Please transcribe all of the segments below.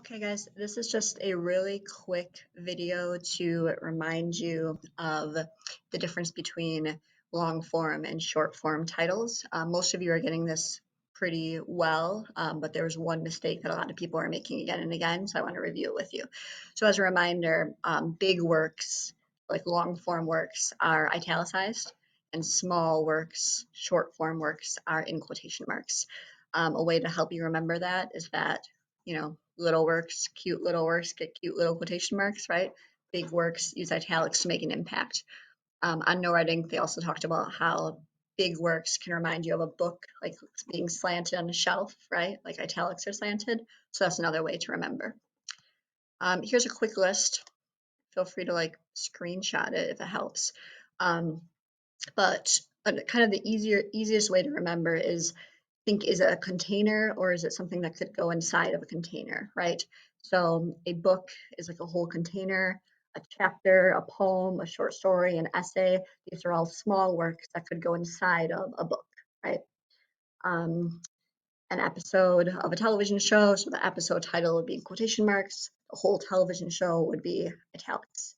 Okay, guys, this is just a really quick video to remind you of the difference between long form and short form titles. Most of you are getting this pretty well, but there's one mistake that a lot of people are making again and again, so I want to review it with you. So as a reminder, big works, like long form works, are italicized, and small works, short form works, are in quotation marks. A way to help you remember that is that little works, cute little works get cute little quotation marks, right? Big works use italics to make an impact. On No Writing, they also talked about how big works can remind you of a book like being slanted on a shelf, right? Like italics are slanted. So that's another way to remember. Here's a quick list. Feel free to screenshot it if it helps. But kind of the easiest way to remember is is it a container or is it something that could go inside of a container, right? So a book is like a whole container, a chapter, a poem, a short story, an essay. These are all small works that could go inside of a book, right? An episode of a television show, so the episode title would be in quotation marks. The whole television show would be italics.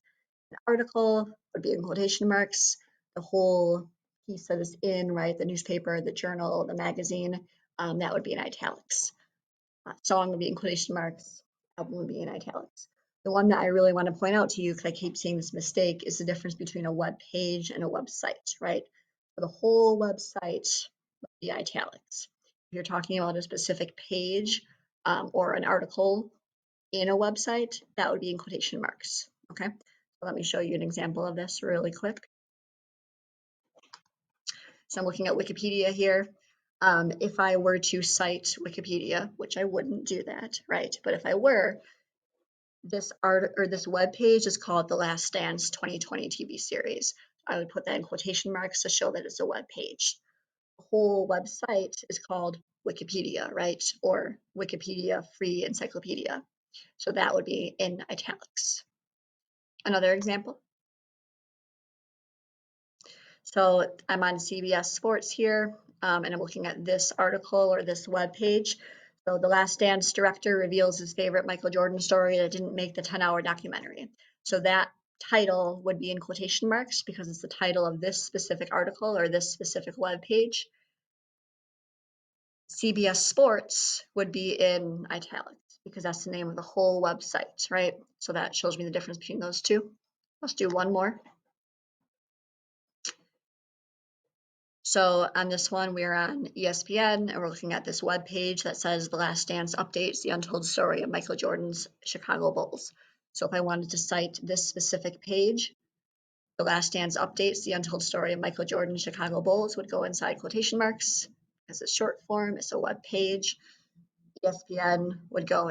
An article would be in quotation marks. The whole piece that is in, right, the newspaper, the journal, the magazine, that would be in italics. Song would be in quotation marks. Album would be in italics. The one that I really want to point out to you, because I keep seeing this mistake, is the difference between a web page and a website, right? So the whole website would be italics. If you're talking about a specific page or an article in a website, that would be in quotation marks, okay? So let me show you an example of this really quick. So I'm looking at Wikipedia here. If I were to cite Wikipedia, which I wouldn't do that, right? But if I were, this web page is called The Last Dance 2020 TV series. I would put that in quotation marks to show that it's a web page. The whole website is called Wikipedia, right? Or Wikipedia Free Encyclopedia. So that would be in italics. Another example. So I'm on CBS Sports here, and I'm looking at this article or this web page. So the Last Dance director reveals his favorite Michael Jordan story that didn't make the 10-hour documentary. So that title would be in quotation marks because it's the title of this specific article or this specific web page. CBS Sports would be in italics because that's the name of the whole website, right? So that shows me the difference between those two. Let's do one more. So on this one, we're on ESPN, and we're looking at this web page that says The Last Dance updates the untold story of Michael Jordan's Chicago Bulls. So if I wanted to cite this specific page, The Last Dance updates the untold story of Michael Jordan's Chicago Bulls would go inside quotation marks because it's short form, it's a web page. ESPN would go